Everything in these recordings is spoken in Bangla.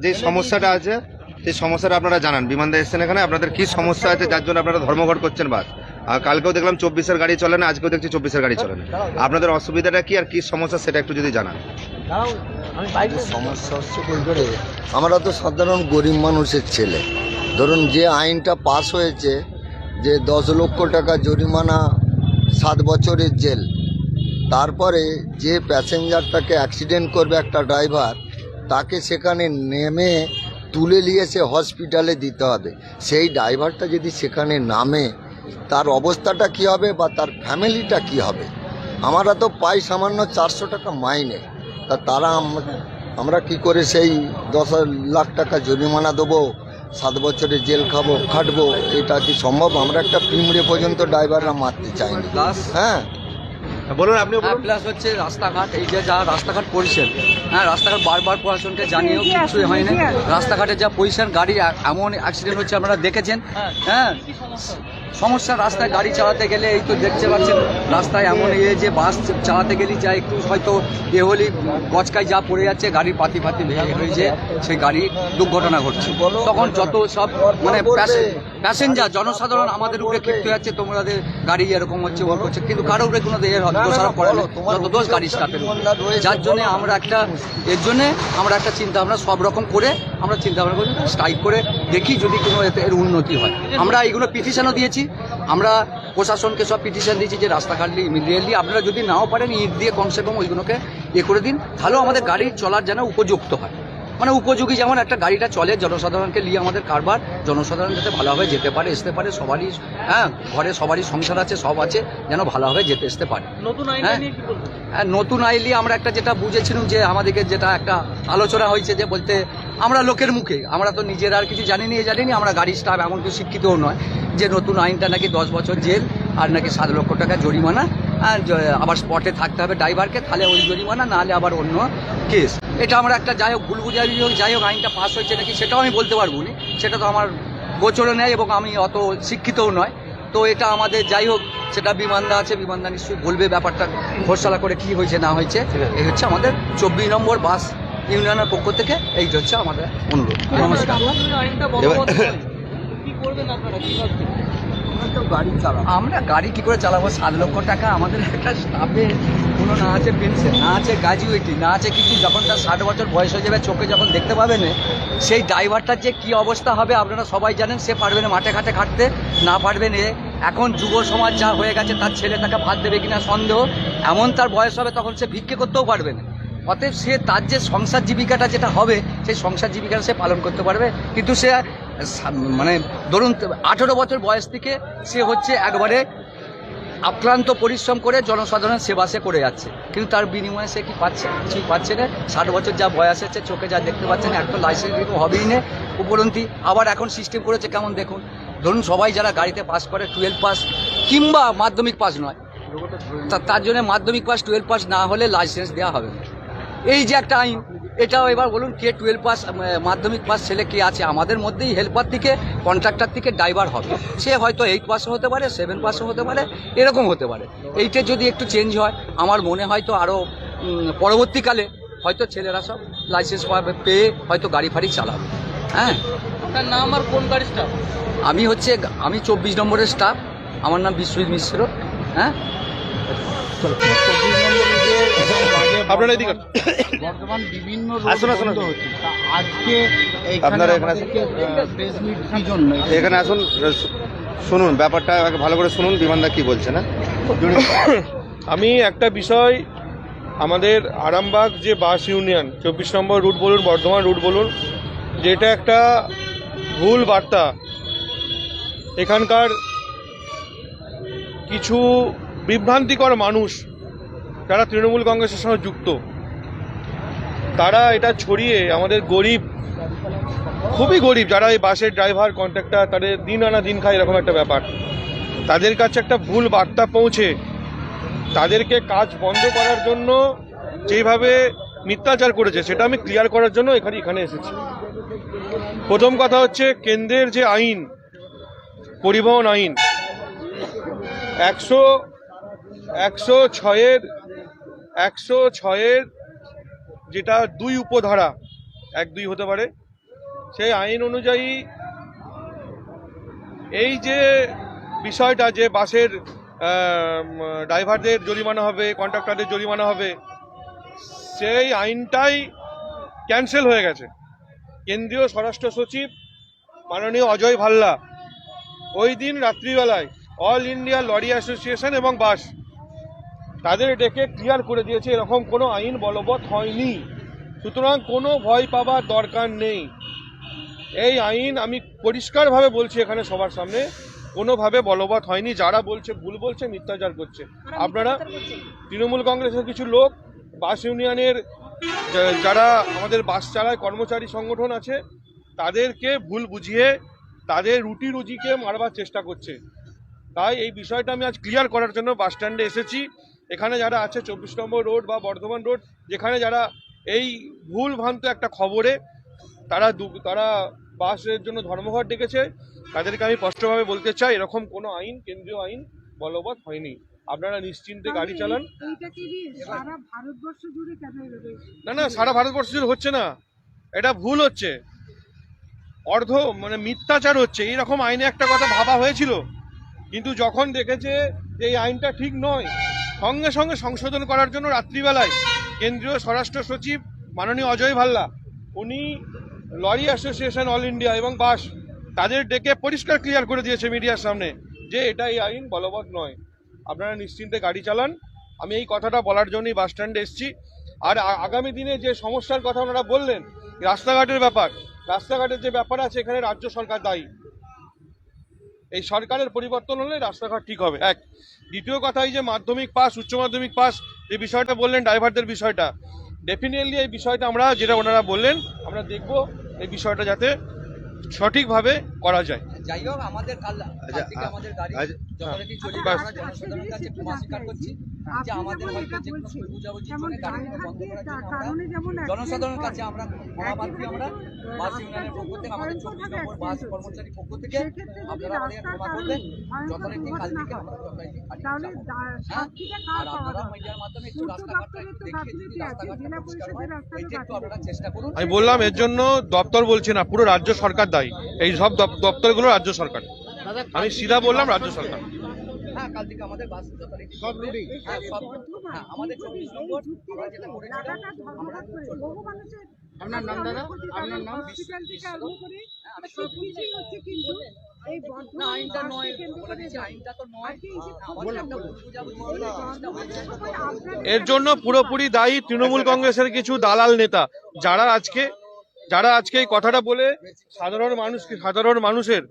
যে সমস্যাটা আছে সেই সমস্যাটা আপনারা জানান। বিমানদা এসছেন এখানে, আপনাদের কি সমস্যা আছে যার জন্য আপনারা ধর্মঘট করছেন বাস? আর কালকেও দেখলাম 24-এর গাড়ি চলে না, আজকেও দেখছি 24-এর গাড়ি চলে না। আপনাদের অসুবিধাটা কি আর কি সমস্যা সেটা একটু যদি জানান। সমস্যা হচ্ছে কই করে, আমরা তো সাধারণ গরিব মানুষের ছেলে। ধরুন যে আইনটা পাস হয়েছে যে 10 লক্ষ টাকা জরিমানা, 7 বছরের জেল, তারপরে যে প্যাসেঞ্জারটাকে অ্যাক্সিডেন্ট করবে একটা ড্রাইভার, তাকে সেখানে নেমে তুলে নিয়ে এসে হসপিটালে দিতে হবে। সেই ড্রাইভারটা যদি সেখানে নামে, তার অবস্থাটা কি হবে বা তার ফ্যামিলিটা কি হবে? আমরা তো পাই সামান্য 400 টাকা মাইনে, তা তারা আমরা কি করে সেই 10 লাখ টাকা জরিমানা দেবো, 7 বছরের জেল খাটবো? এটা কি সম্ভব? আমরা একটা পিমড়ে পর্যন্ত ড্রাইভাররা মারতে চাইনি। হ্যাঁ বলুন আপনি। প্লাস হচ্ছে রাস্তাঘাট, এই যে যা রাস্তাঘাট পরিষেবা, হ্যাঁ রাস্তাঘাট বারবার প্রশাসনকে জানিয়েও কিছুই হয়নি। রাস্তাঘাটের যা পজিশন, গাড়ি এমন অ্যাক্সিডেন্ট হচ্ছে আপনারা দেখেছেন। হ্যাঁ সমস্যা, রাস্তায় গাড়ি চালাতে গেলে এই তো দেখতে পাচ্ছেন রাস্তায় এমন যে বাস চালাতে গেলে যা একটু হয়তো হলি গচকায় যা পড়ে যাচ্ছে, গাড়ির পাতি ভেঙে হয়েছে, সেই গাড়ি দুর্ঘটনা ঘটছে। তখন যত সব মানে প্যাসেঞ্জার জনসাধারণ আমাদের উপরে ক্ষিপ্ত যাচ্ছে, তোমাদের গাড়ি এরকম হচ্ছে ওর করছে, কিন্তু কারো উপরে কোনো দোষারোপ করে না, যত দোষ গাড়ি স্টাফের। যার জন্য আমরা একটা চিন্তা ভাবনা সব রকম করে আমরা চিন্তা ভাবনা করি, স্ট্রাইক করে দেখি যদি কোনো এর উন্নতি হয়। আমরা এইগুলো পিটিশনও দিয়েছি, আমরা প্রশাসনকে সব পিটিশন দিয়েছি যে রাস্তাঘাট ইমিডিয়েটলি আপনারা যদি নাও পারেন ইট দিয়ে কমসে কম ওইগুলোকে করে দিন, তাহলেও আমাদের গাড়ি চলার যেন উপযুক্ত হয়, মানে উপযোগী যেমন একটা গাড়িটা চলে, জনসাধারণকে নিয়ে আমাদের কারবার, জনসাধারণ যাতে ভালোভাবে যেতে পারে আসতে পারে, সবারই হ্যাঁ ঘরে সবারই সংসার আছে, সব আছে, যেন ভালোভাবে যেতে আসতে পারে। নতুন আইন নিয়ে আমরা একটা যেটা বুঝেছিলাম যে আমাদেরকে যেটা একটা আলোচনা হয়েছে যে বলতে আমরা লোকের মুখে, আমরা তো নিজেরা আর কিছু জানিনি, আমরা গাড়ি স্টাফ এমন কিছু শিক্ষিতও নয়, যে নতুন আইনটা নাকি 10 বছর জেল আর নাকি 7 লক্ষ টাকা জরিমানা, আর আবার স্পটে থাকতে হবে ড্রাইভারকে, তাহলে ওই জরিমানা, নাহলে আবার অন্য কেস। এটা আমরা একটা যাই হোক ভুল বুঝাবি হোক, যাই হোক আইনটা পাস হয়েছে নাকি সেটাও আমি বলতে পারবো না, সেটা তো আমার গোচরে নেই এবং আমি অত শিক্ষিতও নয়। তো এটা আমাদের যাই হোক, সেটা বিমানদা আছে, বিমানদা নিশ্চয়ই বলবে ব্যাপারটা খোরসালা করে কি হয়েছে না হয়েছে। এই হচ্ছে আমাদের 24 নম্বর বাস ইউনিয়নের পক্ষ থেকে এই হচ্ছে আমাদের অনুরোধ। নমস্কার। আমরা গাড়ি কি করে চালাবো? 7 লক্ষ টাকা আমাদের একটা স্টাফের কোনো না আছে পেনশন, না আছে গ্র্যাজুয়েটি, না আছে কিছু। যখন তার 60 বছর বয়স হয়ে যাবে, চোখে যখন দেখতে পাবেন সেই ড্রাইভারটার যে কি অবস্থা হবে আপনারা সবাই জানেন। সে পারবে না মাঠে ঘাটে খাটতে, না পারবেন এখন যুব সমাজ যা হয়ে গেছে, তার ছেলে তাকে ভাত দেবে কিনা সন্দেহ, এমন তার বয়স হবে তখন সে ভিক্ষে করতেও পারবে না। অতএব সে তার যে সংসার জীবিকাটা যেটা হবে, সেই সংসার জীবিকাটা সে পালন করতে পারবে, কিন্তু সে মানে ধরুন 18 বছর বয়স থেকে সে হচ্ছে একবারে আক্রান্ত পরিশ্রম করে জনসাধারণ সেবা সে করে যাচ্ছে, কিন্তু তার বিনিময়ে সে কি পাচ্ছে? কিছুই পাচ্ছে না। 60 বছর যা বয়স হচ্ছে, চোখে যা দেখতে পাচ্ছেন, একটা লাইসেন্স কিন্তু হবেই না। উপরন্তি আবার এখন সিস্টেম করেছে কেমন দেখুন, ধরুন সবাই যারা গাড়িতে পাস করে 12 পাস কিংবা মাধ্যমিক পাস নয়, তার জন্য মাধ্যমিক পাস 12 পাস না হলে লাইসেন্স দেওয়া হবে না। এই যে একটা আইন, এটাও এবার বলুন কে 12 পাস মাধ্যমিক পাস ছেলে কে আছে আমাদের মধ্যেই? হেল্পার থেকে, কন্ট্রাক্টর থেকে ড্রাইভার হবে, সে হয়তো 8 পাসও হতে পারে, 7 পাসও হতে পারে, এরকম হতে পারে। এইটা যদি একটু চেঞ্জ হয়, আমার মনে হয় তো আরও পরবর্তীকালে হয়তো ছেলেরা সব লাইসেন্স পেয়ে হয়তো গাড়ি ফাড়ি চালাবে। হ্যাঁ, আপনার নাম আর কোন গাড়ির স্টাফ? আমি 24 নম্বরের স্টাফ, আমার নাম বিশ্বজিৎ মিশ্র। হ্যাঁ, আপনারা এদিকে বর্তমান বিভিন্ন আসুন। আজকে আপনারা এখানে আসুন, শুনুন ব্যাপারটা ভালো করে শুনুন, বিমানদা কি বলছে না। আমি একটা বিষয়, আমাদের আরামবাগ যে বাস ইউনিয়ন 24 নম্বর রুট বলুন, বর্ধমান রুট বলুন, যেটা একটা ভুল বার্তা। এখানকার কিছু বিভ্রান্তিকর মানুষ যারা তৃণমূল কংগ্রেসের সঙ্গে যুক্ত, তারা এটা ছড়িয়ে আমাদের গরিব, খুবই গরিব যারা এই বাসের ড্রাইভার কন্ট্রাক্টর, তাদের দিন আনা দিন খায় এরকম একটা ব্যাপার, তাদের কাছে একটা ভুল বার্তা পৌঁছে তাদেরকে কাজ বন্ধ করার জন্য যেভাবে মিথ্যাচার করেছে, সেটা আমি ক্লিয়ার করার জন্য এখানে এসেছি। প্রথম কথা হচ্ছে, কেন্দ্রের যে আইন, পরিবহন আইন 106-এর যেটা 2 উপধারা, 1-2 হতে পারে, সেই আইন অনুযায়ী এই যে বিষয়টা যে বাসের ড্রাইভারদের জরিমানা হবে, কন্ট্রাক্টরদের জরিমানা হবে, সেই আইনটাই ক্যান্সেল হয়ে গেছে। কেন্দ্রীয় স্বরাষ্ট্র সচিব মাননীয় অজয় ভাল্লা ওই দিন রাত্রিবেলায় অল ইন্ডিয়া লরি অ্যাসোসিয়েশন এবং বাস তাদের ডেকে ক্লিয়ার করে দিয়েছে এরকম কোনো আইন বলবৎ হয়নি। সুতরাং কোনো ভয় পাবার দরকার নেই। এই আইন আমি পরিষ্কারভাবে বলছি এখানে সবার সামনে, কোনোভাবে বলবৎ হয়নি। যারা বলছে ভুল বলছে, মিথ্যাচার করছে। আপনারা তৃণমূল কংগ্রেসের কিছু লোক বাস ইউনিয়নের যারা আমাদের বাস চালায় কর্মচারী সংগঠন আছে তাদেরকে ভুল বুঝিয়ে তাদের রুটি রুজিকে মারবার চেষ্টা করছে। তাই এই বিষয়টা আমি আজ ক্লিয়ার করার জন্য বাস স্ট্যান্ডে এসেছি। এখানে যারা আছে 24 নম্বর রোড বা বর্ধমান রোড, যেখানে যারা এই ভুল ভ্রান্ত একটা খবরে তারা বাসের জন্য ধর্মঘট ডেকেছে, তাদেরকে আমি স্পষ্টভাবে বলতে চাই এরকম কোনো আইন, কেন্দ্রীয় আইন বলবৎ হয়নি। আপনারা নিশ্চিন্তে গাড়ি চালান। না, সারা ভারতবর্ষ জুড়ে হচ্ছে না, এটা ভুল হচ্ছে, মিথ্যাচার হচ্ছে। এইরকম আইনে একটা কথা ভাবা হয়েছিল, কিন্তু যখন দেখেছে যে এই আইনটা ঠিক নয়, সঙ্গে সঙ্গে সংশোধন করার জন্য রাত্রিবেলায় কেন্দ্রীয় স্বরাষ্ট্র সচিব মাননীয় অজয় ভাল্লা উনি লরি অ্যাসোসিয়েশন অল ইন্ডিয়া এবং বাস তাদের ডেকে পরিষ্কার ক্লিয়ার করে দিয়েছে মিডিয়ার সামনে যে এটা এই আইন বলবৎ নয়। আপনারা নিশ্চিন্তে গাড়ি চালান। আমি এই কথাটা বলার জন্যই বাস স্ট্যান্ডে এসেছি। আর আগামী দিনে যে সমস্যার কথা ওনারা বললেন, রাস্তাঘাটের ব্যাপার, রাস্তাঘাটের যে ব্যাপার আছে এখানে রাজ্য সরকার দায়ী। এই সরকারের পরিবর্তন হলে রাস্তাঘাট ঠিক হবে। এক, দ্বিতীয় কথা, এই যে মাধ্যমিক পাস, উচ্চ মাধ্যমিক পাস যে বিষয়টা বললেন ড্রাইভারদের বিষয়টা, ডেফিনেটলি এই বিষয়টা আমরা যেটা ওনারা বললেন আমরা দেখব এই বিষয়টা যাতে সঠিকভাবে করা যায়। যাই হোক, আমাদের কাল থেকে আমাদের গাড়ি যথারীতি চলে বাস। আমরা জনসাধারণের কাছে ক্ষমা স্বীকার করছি যে আমাদের হয়তো যে কোনো ভুল বুঝাবুঝির জন্য গাড়িগুলো বন্ধ করার জন্য আমরা জনসাধারণের কাছে আমরা ক্ষমা প্রার্থী। আমরা বাস ইউনিয়নের পক্ষ থেকে, আমাদের 24 নম্বর বাস কর্মচারী পক্ষ থেকে আপনারা আমাদের ক্ষমা করবেন। যথারীতি কাল থেকে আমরা যথারীতি গাড়ি চালাবো। আর আপনারা মিডিয়ার মাধ্যমে একটু রাস্তাঘাটটা একটু দেখিয়ে যদি রাস্তাঘাটটা পরিষ্কার হয় এটা একটু আপনারা চেষ্টা করুন। আমি বললাম এর জন্য দপ্তর বলছি না, পুরো রাজ্য সরকার দায়ী। এই সব দপ্তরগুলো রাজ্য সরকার, আমি সিধা বললাম রাজ্য সরকার। হ্যাঁ, কাল থেকে আমাদের বাস যথারীতি সব রুটি, হ্যাঁ সব, হ্যাঁ আমাদের 24 নম্বর আমরা যেটা করেছিলাম আমরা আপনার নাম দাদা? আপনার নাম? না, আইনটা নয় বলে দিচ্ছি, আইনটা তো নয়, আমাদের একটা ভুল বুঝাবুঝি হয়েছিল। এর জন্য পুরোপুরি দায়ী তৃণমূল কংগ্রেসের কিছু দালাল নেতা, যারা আজকে এই কথাটা বলে সাধারণ মানুষের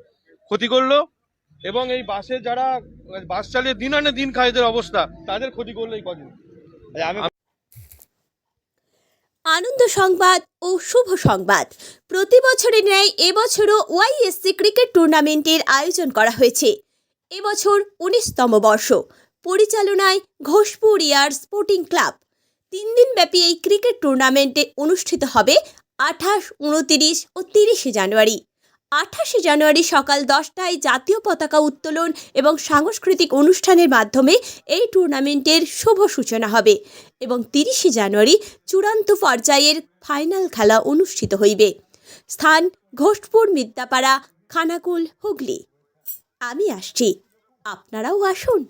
ক্ষতি করলো, এবং এই বাসে যারা বাস চালিয়ে দিন আনে দিন খায় এদের অবস্থা, তাদের ক্ষতি করলো এই কদিন। আনন্দ সংবাদ ও শুভ সংবাদ। প্রতি বছরের ন্যায় এবছরও ওয়াইএসসি ক্রিকেট টুর্নামেন্টের আয়োজন করা হয়েছে। এবছর 19তম বর্ষ। পরিচালনায় ঘোষপুর ইয়ার স্পোর্টিং ক্লাব। 3 দিনব্যাপী এই ক্রিকেট টুর্নামেন্টে অনুষ্ঠিত হবে 28, 29 ও 30 জানুয়ারি। 28 জানুয়ারি সকাল 10টায় জাতীয় পতাকা উত্তোলন এবং সাংস্কৃতিক অনুষ্ঠানের মাধ্যমে এই টুর্নামেন্টের শুভ সূচনা হবে এবং 30 জানুয়ারি চূড়ান্ত পর্যায়ের ফাইনাল খেলা অনুষ্ঠিত হইবে। স্থান ঘোষপুর মিদ্যাপাড়া, খানাকুল, হুগলি। আমি আসছি, আপনারাও আসুন।